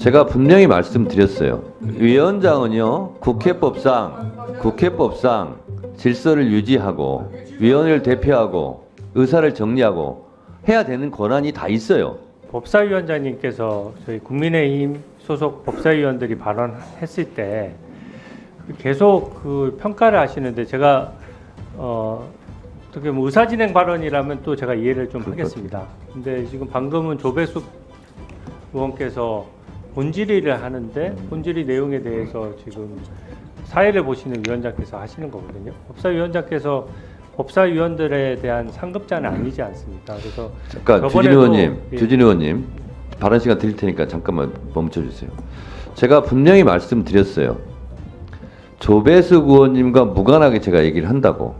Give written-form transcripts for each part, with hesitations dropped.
제가 분명히 말씀드렸어요. 위원장은요, 국회법상 질서를 유지하고 위원회를 대표하고 의사를 정리하고 해야 되는 권한이 다 있어요. 법사위원장님께서 저희 국민의힘 소속 법사위원들이 발언했을 때 계속 그 평가를 하시는데 제가 어떻게 뭐 의사진행 발언이라면 또 제가 이해를 좀 하겠습니다. 근데 지금 방금은 조배숙 의원께서 본질의를 하는데 본질의 내용에 대해서 지금 사회를 보시는 위원장께서 하시는 거거든요. 법사위원장께서 법사위원들에 대한 상급자는 아니지 않습니까? 그래서 잠깐 주진 의원님 발언 시간 드릴 테니까 잠깐만 멈춰 주세요. 제가 분명히 말씀드렸어요. 조배숙 의원님과 무관하게 제가 얘기를 한다고.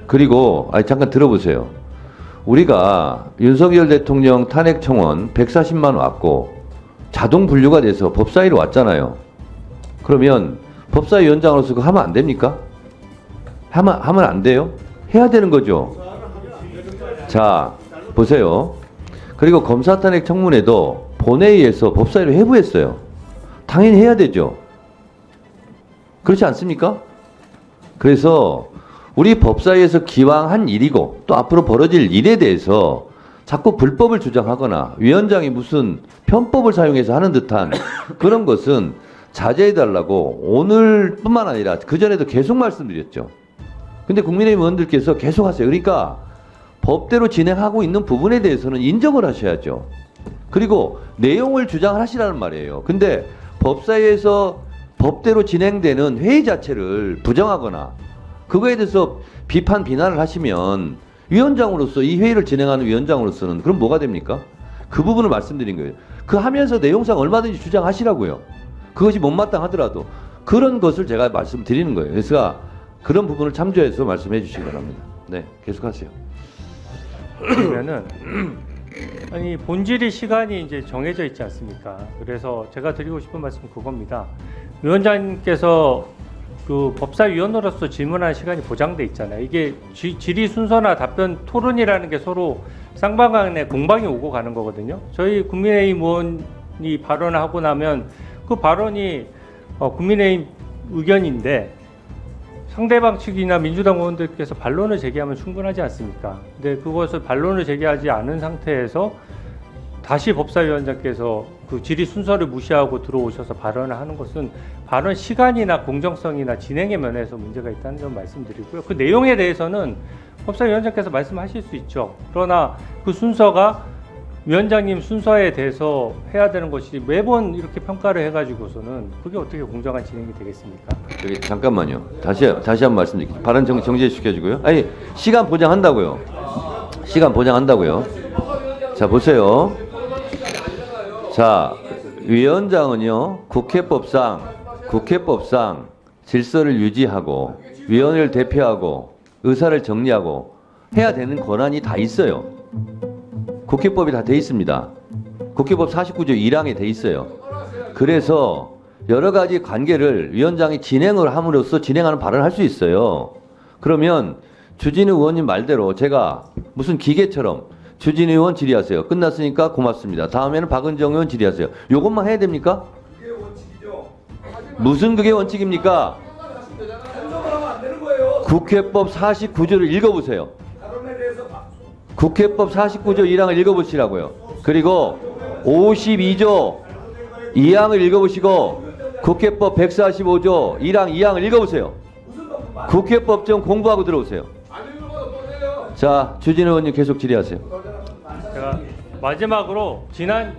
그리고 잠깐 들어보세요. 우리가 윤석열 대통령 탄핵 청원 140만 왔고 자동 분류가 돼서 법사위로 왔잖아요. 그러면 법사위원장으로서 그거 하면 안 됩니까? 하면 안 돼요? 해야 되는 거죠. 자, 보세요. 그리고 검사 탄핵 청문회도 본회의에서 법사위로 회부했어요. 당연히 해야 되죠. 그렇지 않습니까? 그래서 우리 법사위에서 기왕 한 일이고 또 앞으로 벌어질 일에 대해서 자꾸 불법을 주장하거나 위원장이 무슨 편법을 사용해서 하는 듯한 그런 것은 자제해달라고 오늘뿐만 아니라 그전에도 계속 말씀드렸죠. 근데 국민의힘 의원들께서 계속 하세요. 그러니까 법대로 진행하고 있는 부분에 대해서는 인정을 하셔야죠. 그리고 내용을 주장을 하시라는 말이에요. 근데 법사위에서 법대로 진행되는 회의 자체를 부정하거나 그거에 대해서 비난을 하시면 위원장으로서 이 회의를 진행하는 위원장으로서는 그럼 뭐가 됩니까? 그 부분을 말씀드린 거예요. 그 하면서 내용상 얼마든지 주장하시라고요. 그것이 못마땅하더라도 그런 것을 제가 말씀드리는 거예요. 그래서 그런 부분을 참조해서 말씀해 주시기 바랍니다. 네, 계속하세요. 그러면은 아니 본질의 시간이 이제 정해져 있지 않습니까? 그래서 제가 드리고 싶은 말씀은 그겁니다. 위원장님께서 그 법사위원으로서 질문하는 시간이 보장돼 있잖아요. 이게 질의 순서나 답변 토론이라는 게 서로 쌍방간에 공방이 오고 가는 거거든요. 저희 국민의힘 의원이 발언을 하고 나면 그 발언이 국민의힘 의견인데 상대방 측이나 민주당 의원들께서 반론을 제기하면 충분하지 않습니까? 근데 그것을 반론을 제기하지 않은 상태에서 다시 법사위원장께서 그 질의 순서를 무시하고 들어오셔서 발언을 하는 것은 발언 시간이나 공정성이나 진행의 면에서 문제가 있다는 점 말씀드리고요. 그 내용에 대해서는 법사위원장께서 말씀하실 수 있죠. 그러나 그 순서가 위원장님 순서에 대해서 해야 되는 것이 매번 이렇게 평가를 해가지고서는 그게 어떻게 공정한 진행이 되겠습니까? 여기 잠깐만요. 다시 한번 말씀드릴게요. 발언 정지 시켜주고요. 아니 시간 보장한다고요. 시간 보장한다고요. 자 보세요. 자 위원장은요 국회법상 질서를 유지하고 위원회를 대표하고 의사를 정리하고 해야 되는 권한이 다 있어요. 국회법이 다 돼 있습니다. 국회법 49조 1항에 돼 있어요. 그래서 여러 가지 관계를 위원장이 진행을 함으로써 진행하는 발언을 할 수 있어요. 그러면 주진우 의원님 말대로 제가 무슨 기계처럼 주진우 의원 질의하세요. 끝났으니까 고맙습니다. 다음에는 박은정 의원 질의하세요. 요것만 해야 됩니까? 그게 원칙이죠. 무슨 그게 원칙입니까? 국회법 49조를 읽어보세요. 국회법 49조 1항을 읽어보시라고요. 그리고 52조 2항을 읽어보시고 국회법 145조 1항 2항을 읽어보세요. 국회법 좀 공부하고 들어오세요. 자, 주진우 의원님 계속 질의하세요. 제가 마지막으로 지난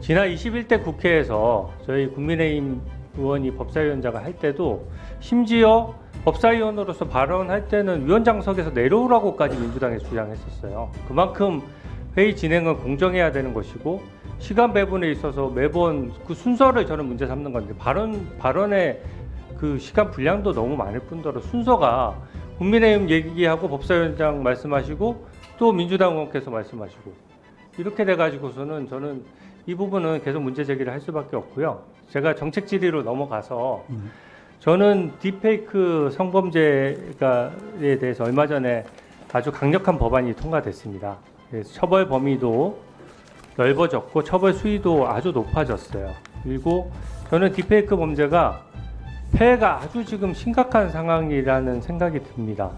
21대 국회에서 저희 국민의힘 의원이 법사위원장을 할 때도 심지어 법사위원으로서 발언할 때는 위원장석에서 내려오라고까지 민주당에서 주장했었어요. 그만큼 회의 진행은 공정해야 되는 것이고 시간 배분에 있어서 매번 그 순서를 저는 문제 삼는 건데 발언의 그 시간 분량도 너무 많을 뿐더러 순서가 국민의힘 얘기하고 법사위원장 말씀하시고 또 민주당 의원께서 말씀하시고 이렇게 돼가지고서는 저는 이 부분은 계속 문제 제기를 할 수밖에 없고요. 제가 정책 질의로 넘어가서 저는 딥페이크 성범죄에 대해서 얼마 전에 아주 강력한 법안이 통과됐습니다. 그래서 처벌 범위도 넓어졌고 처벌 수위도 아주 높아졌어요. 그리고 저는 딥페이크 범죄가 폐해가 아주 지금 심각한 상황이라는 생각이 듭니다.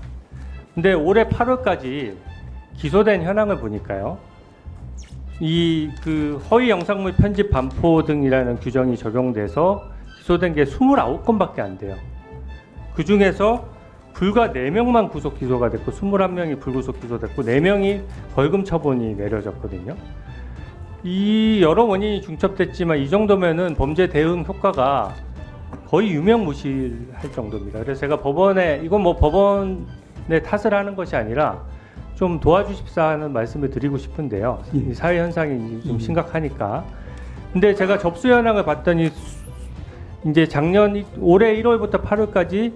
근데 올해 8월까지 기소된 현황을 보니까요. 이 그 허위 영상물 편집 반포 등이라는 규정이 적용돼서 기소된 게 29건밖에 안 돼요. 그 중에서 불과 4명만 구속 기소가 됐고 21명이 불구속 기소됐고 4명이 벌금 처분이 내려졌거든요. 이 여러 원인이 중첩됐지만 이 정도면은 범죄 대응 효과가 거의 유명무실할 정도입니다. 그래서 제가 법원에 이건 뭐 법원의 탓을 하는 것이 아니라 좀 도와주십사 하는 말씀을 드리고 싶은데요. 이 사회 현상이 좀 심각하니까. 근데 제가 접수 현황을 봤더니 이제 작년 올해 1월부터 8월까지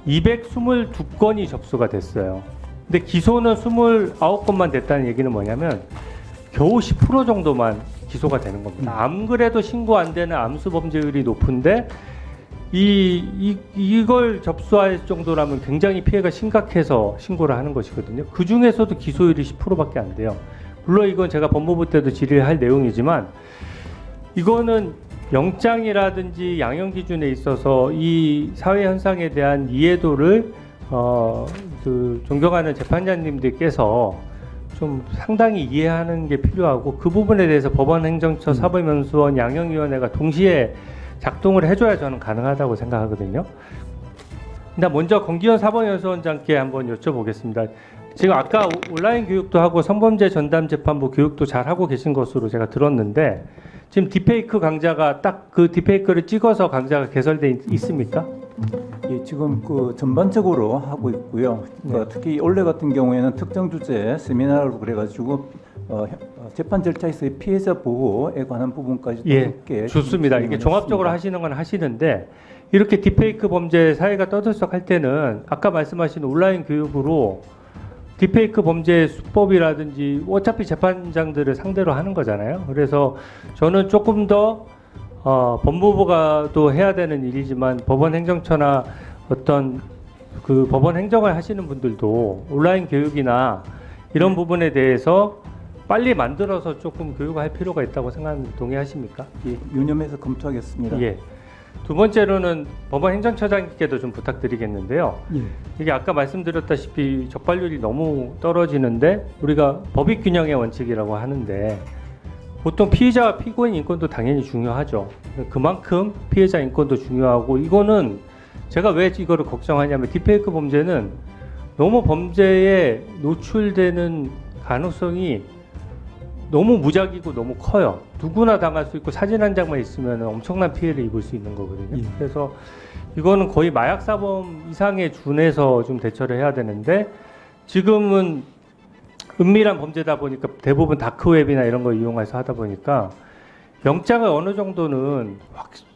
222건이 접수가 됐어요. 근데 기소는 29건만 됐다는 얘기는 뭐냐면 겨우 10% 정도만 기소가 되는 겁니다. 안 그래도 신고 안 되는 암수 범죄율이 높은데 이걸 접수할 정도라면 굉장히 피해가 심각해서 신고를 하는 것이거든요. 그 중에서도 기소율이 10%밖에 안 돼요. 물론 이건 제가 법무부 때도 질의를 할 내용이지만 이거는 영장이라든지 양형 기준에 있어서 이 사회 현상에 대한 이해도를 그 존경하는 재판장님들께서 좀 상당히 이해하는 게 필요하고 그 부분에 대해서 법원, 행정처, 사법연수원, 양형위원회가 동시에 작동을 해줘야 저는 가능하다고 생각하거든요. 일단 먼저 권기현 사법연수원장께 한번 여쭤보겠습니다. 지금 아까 온라인 교육도 하고 성범죄 전담 재판부 교육도 잘 하고 계신 것으로 제가 들었는데 지금 딥페이크 강좌가 딱 그 딥페이크를 찍어서 강좌가 개설돼 있습니까? 예, 지금 그 전반적으로 하고 있고요. 네. 특히 올해 같은 경우에는 특정 주제 세미나로 그래가지고 재판 절차에서의 피해자 보호에 관한 부분까지 예, 함께 좋습니다. 이게 종합적으로 하시는 건 하시는데 이렇게 딥페이크 범죄 사회가 떠들썩할 때는 아까 말씀하신 온라인 교육으로 딥페이크 범죄 수법이라든지 어차피 재판장들을 상대로 하는 거잖아요. 그래서 저는 조금 더 법무부가 또 해야 되는 일이지만 법원 행정처나 어떤 그 법원 행정을 하시는 분들도 온라인 교육이나 이런 부분에 대해서 빨리 만들어서 조금 교육할 필요가 있다고 생각하는 동의하십니까? 예, 유념해서 검토하겠습니다. 예. 두 번째로는 법원 행정처장님께도 좀 부탁드리겠는데요. 예. 이게 아까 말씀드렸다시피 적발률이 너무 떨어지는데 우리가 법익균형의 원칙이라고 하는데 보통 피의자와 피고인 인권도 당연히 중요하죠. 그만큼 피해자 인권도 중요하고 이거는 제가 왜 이거를 걱정하냐면 딥페이크 범죄는 너무 범죄에 노출되는 가능성이 너무 무작위고 너무 커요. 누구나 당할 수 있고 사진 한 장만 있으면 엄청난 피해를 입을 수 있는 거거든요. 예. 그래서 이거는 거의 마약 사범 이상에 준해서 좀 대처를 해야 되는데 지금은 은밀한 범죄다 보니까 대부분 다크웹이나 이런 거 이용해서 하다 보니까 영장을 어느 정도는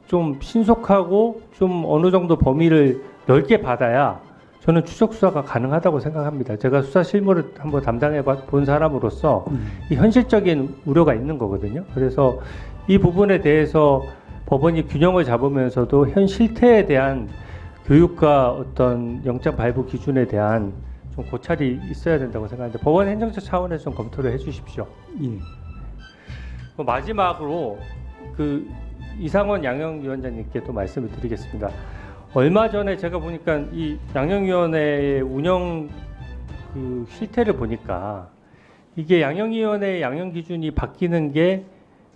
좀 신속하고 좀 어느 정도 범위를 넓게 받아야 저는 추적 수사가 가능하다고 생각합니다. 제가 수사 실무를 한번 담당해 본 사람으로서 이 현실적인 우려가 있는 거거든요. 그래서 이 부분에 대해서 법원이 균형을 잡으면서도 현 실태에 대한 교육과 어떤 영장 발부 기준에 대한 좀 고찰이 있어야 된다고 생각하는데 법원 행정처 차원에서 좀 검토를 해주십시오. 예. 마지막으로 그 이상원 양형위원장님께 또 말씀을 드리겠습니다. 얼마 전에 제가 보니까 이 양형위원회의 운영 그 실태를 보니까 이게 양형위원회의 양형 기준이 바뀌는 게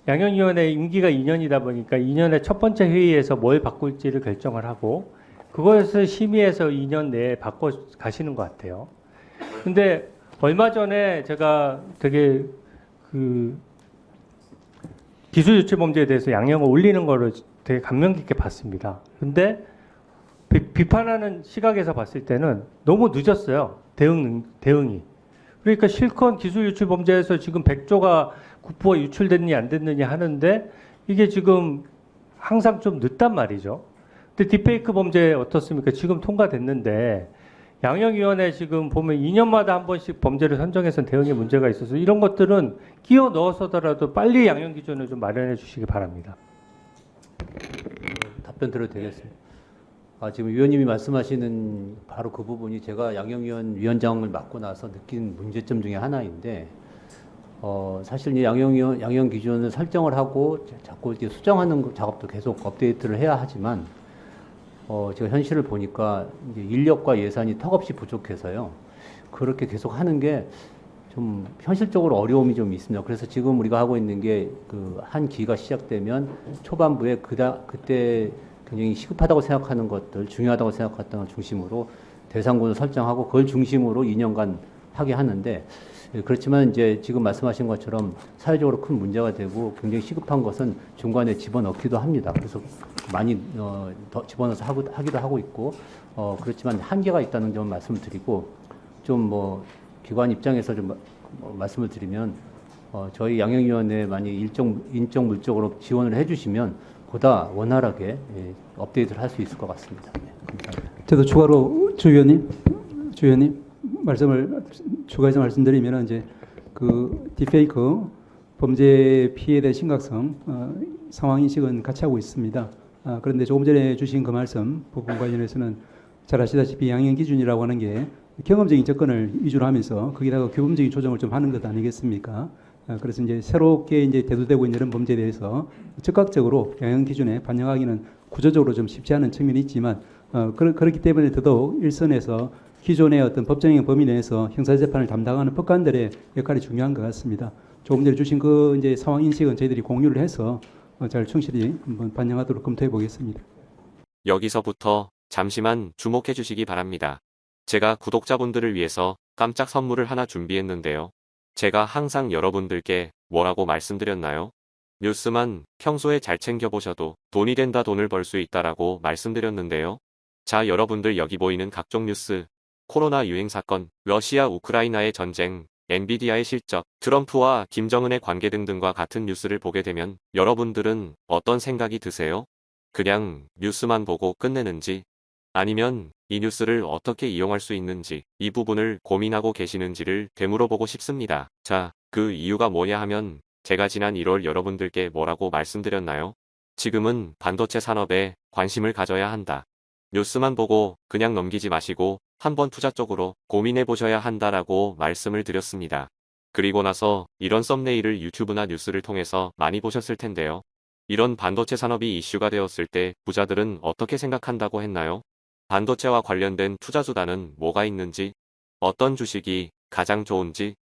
양형위원회 임기가 2년이다 보니까 2년의 첫 번째 회의에서 뭘 바꿀지를 결정을 하고 그것을 심의해서 2년 내에 바꿔 가시는 것 같아요. 근데 얼마 전에 제가 되게 그 기술 유출 범죄에 대해서 양형을 올리는 거를 되게 감명 깊게 봤습니다. 근데 비판하는 시각에서 봤을 때는 너무 늦었어요. 대응이. 그러니까 실컷 기술 유출 범죄에서 지금 100조가 국부가 유출됐느냐 안 됐느냐 하는데 이게 지금 항상 좀 늦단 말이죠. 근데 딥페이크 범죄 어떻습니까? 지금 통과됐는데 양형위원회 지금 보면 2년마다 한 번씩 범죄를 선정해서 대응에 문제가 있어서 이런 것들은 끼워 넣어서더라도 빨리 양형 기준을 좀 마련해 주시기 바랍니다. 답변 드려도 되겠습니다. 지금 위원님이 말씀하시는 바로 그 부분이 제가 양형위원장을 맡고 나서 느낀 문제점 중에 하나인데 사실 이 양형 기준을 설정을 하고 자꾸 이제 수정하는 작업도 계속 업데이트를 해야 하지만 제가 현실을 보니까 이제 인력과 예산이 턱없이 부족해서요. 그렇게 계속 하는 게 좀 현실적으로 어려움이 좀 있습니다. 그래서 지금 우리가 하고 있는 게 그 한 기가 시작되면 초반부에 그때 굉장히 시급하다고 생각하는 것들, 중요하다고 생각했던 걸 중심으로 대상군을 설정하고 그걸 중심으로 2년간 하게 하는데 그렇지만 이제 지금 말씀하신 것처럼 사회적으로 큰 문제가 되고 굉장히 시급한 것은 중간에 집어넣기도 합니다. 그래서 많이 더 집어넣어서 하기도 하고 있고 그렇지만 한계가 있다는 점 말씀을 드리고 좀 뭐 기관 입장에서 좀 말씀을 드리면 저희 양형위원회 많이 인적 물적으로 지원을 해주시면 보다 원활하게 업데이트를 할 수 있을 것 같습니다. 네, 감사합니다. 저도 추가로 주 의원님 말씀을 추가해서 말씀드리면 이제 그 딥페이크 범죄 피해에 대한 심각성 상황 인식은 같이 하고 있습니다. 그런데 조금 전에 주신 그 말씀 부분 관련해서는 잘 아시다시피 양형 기준이라고 하는 게 경험적인 접근을 위주로 하면서 거기다가 규범적인 조정을 좀 하는 것 아니겠습니까? 그래서 이제 새롭게 이제 대두되고 있는 이런 범죄에 대해서 즉각적으로 양형 기준에 반영하기는 구조적으로 좀 쉽지 않은 측면이 있지만 그렇기 때문에 더더욱 일선에서 기존의 어떤 법정형 범위 내에서 형사재판을 담당하는 법관들의 역할이 중요한 것 같습니다. 조금 전에 주신 그 이제 상황 인식은 저희들이 공유를 해서 잘 충실히 한번 반영하도록 검토해 보겠습니다. 여기서부터 잠시만 주목해 주시기 바랍니다. 제가 구독자분들을 위해서 깜짝 선물을 하나 준비했는데요. 제가 항상 여러분들께 뭐라고 말씀드렸나요? 뉴스만 평소에 잘 챙겨보셔도 돈이 된다, 돈을 벌 수 있다라고 말씀드렸는데요. 자, 여러분들 여기 보이는 각종 뉴스, 코로나 유행 사건, 러시아 우크라이나의 전쟁, 엔비디아의 실적, 트럼프와 김정은의 관계 등등과 같은 뉴스를 보게 되면 여러분들은 어떤 생각이 드세요? 그냥 뉴스만 보고 끝내는지, 아니면 이 뉴스를 어떻게 이용할 수 있는지 이 부분을 고민하고 계시는지를 되물어보고 싶습니다. 자, 그 이유가 뭐냐 하면 제가 지난 1월 여러분들께 뭐라고 말씀드렸나요? 지금은 반도체 산업에 관심을 가져야 한다. 뉴스만 보고 그냥 넘기지 마시고 한번 투자 쪽으로 고민해 보셔야 한다라고 말씀을 드렸습니다. 그리고 나서 이런 썸네일을 유튜브나 뉴스를 통해서 많이 보셨을 텐데요. 이런 반도체 산업이 이슈가 되었을 때 부자들은 어떻게 생각한다고 했나요? 반도체와 관련된 투자 수단은 뭐가 있는지, 어떤 주식이 가장 좋은지,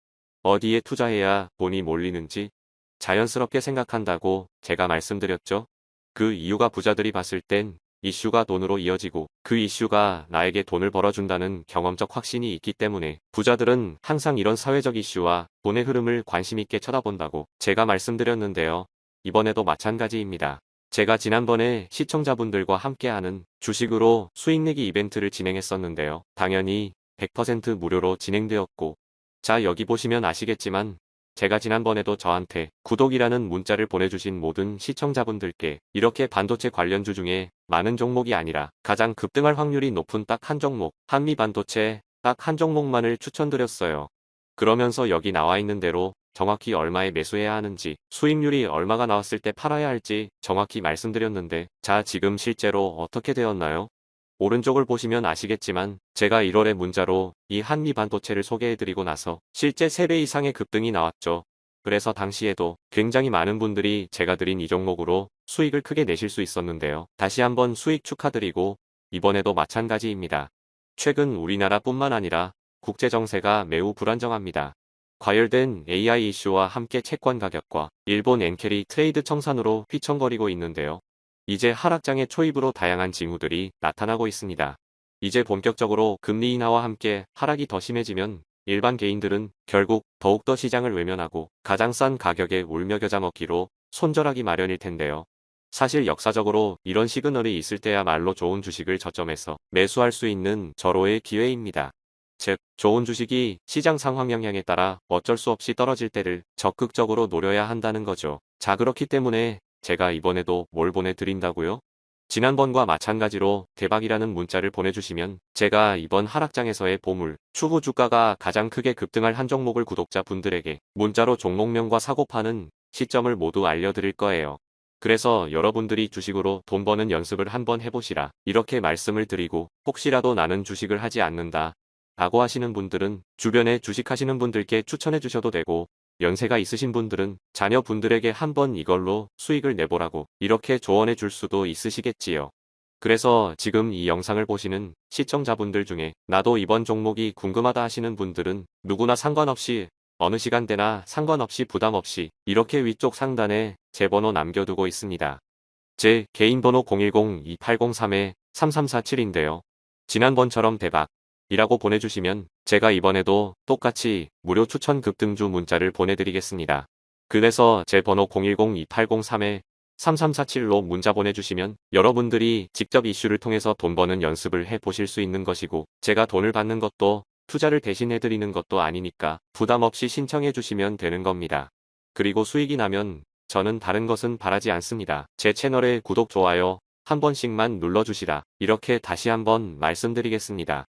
어디에 투자해야 돈이 몰리는지 자연스럽게 생각한다고 제가 말씀드렸죠. 그 이유가 부자들이 봤을 땐 이슈가 돈으로 이어지고 그 이슈가 나에게 돈을 벌어준다는 경험적 확신이 있기 때문에 부자들은 항상 이런 사회적 이슈와 돈의 흐름을 관심 있게 쳐다본다고 제가 말씀드렸는데요. 이번에도 마찬가지입니다. 제가 지난번에 시청자분들과 함께하는 주식으로 수익 내기 이벤트를 진행했었는데요. 당연히 100% 무료로 진행되었고, 자, 여기 보시면 아시겠지만 제가 지난번에도 저한테 구독이라는 문자를 보내주신 모든 시청자분들께 이렇게 반도체 관련주 중에 많은 종목이 아니라 가장 급등할 확률이 높은 딱 한 종목, 한미반도체 딱 한 종목만을 추천드렸어요. 그러면서 여기 나와 있는 대로 정확히 얼마에 매수해야 하는지, 수익률이 얼마가 나왔을 때 팔아야 할지 정확히 말씀드렸는데, 자, 지금 실제로 어떻게 되었나요? 오른쪽을 보시면 아시겠지만 제가 1월에 문자로 이 한미반도체를 소개해드리고 나서 실제 3배 이상의 급등이 나왔죠. 그래서 당시에도 굉장히 많은 분들이 제가 드린 이 종목으로 수익을 크게 내실 수 있었는데요. 다시 한번 수익 축하드리고 이번에도 마찬가지입니다. 최근 우리나라뿐만 아니라 국제 정세가 매우 불안정합니다. 과열된 AI 이슈와 함께 채권 가격과 일본 엔캐리 트레이드 청산으로 휘청거리고 있는데요. 이제 하락장의 초입으로 다양한 징후들이 나타나고 있습니다. 이제 본격적으로 금리 인하와 함께 하락이 더 심해지면 일반 개인들은 결국 더욱더 시장을 외면하고 가장 싼 가격에 울며 겨자 먹기로 손절하기 마련일 텐데요. 사실 역사적으로 이런 시그널이 있을 때야말로 좋은 주식을 저점에서 매수할 수 있는 절호의 기회입니다. 즉, 좋은 주식이 시장 상황 영향에 따라 어쩔 수 없이 떨어질 때를 적극적으로 노려야 한다는 거죠. 자, 그렇기 때문에 제가 이번에도 뭘 보내드린다고요? 지난번과 마찬가지로 대박이라는 문자를 보내주시면 제가 이번 하락장에서의 보물, 추후 주가가 가장 크게 급등할 한 종목을 구독자분들에게 문자로 종목명과 사고파는 시점을 모두 알려드릴 거예요. 그래서 여러분들이 주식으로 돈 버는 연습을 한번 해보시라 이렇게 말씀을 드리고, 혹시라도 나는 주식을 하지 않는다 라고 하시는 분들은 주변에 주식하시는 분들께 추천해 주셔도 되고, 연세가 있으신 분들은 자녀분들에게 한번 이걸로 수익을 내보라고 이렇게 조언해 줄 수도 있으시겠지요. 그래서 지금 이 영상을 보시는 시청자분들 중에 나도 이번 종목이 궁금하다 하시는 분들은 누구나 상관없이 어느 시간대나 상관없이 부담 없이 이렇게 위쪽 상단에 제 번호 남겨두고 있습니다. 제 개인 번호 010-2803-3347인데요. 지난번처럼 대박이라고 보내주시면 제가 이번에도 똑같이 무료 추천 급등주 문자를 보내드리겠습니다. 그래서 제 번호 010-2803-3347로 문자 보내주시면 여러분들이 직접 이슈를 통해서 돈 버는 연습을 해보실 수 있는 것이고, 제가 돈을 받는 것도 투자를 대신해드리는 것도 아니니까 부담 없이 신청해 주시면 되는 겁니다. 그리고 수익이 나면 저는 다른 것은 바라지 않습니다. 제 채널에 구독, 좋아요 한 번씩만 눌러주시라, 이렇게 다시 한번 말씀드리겠습니다.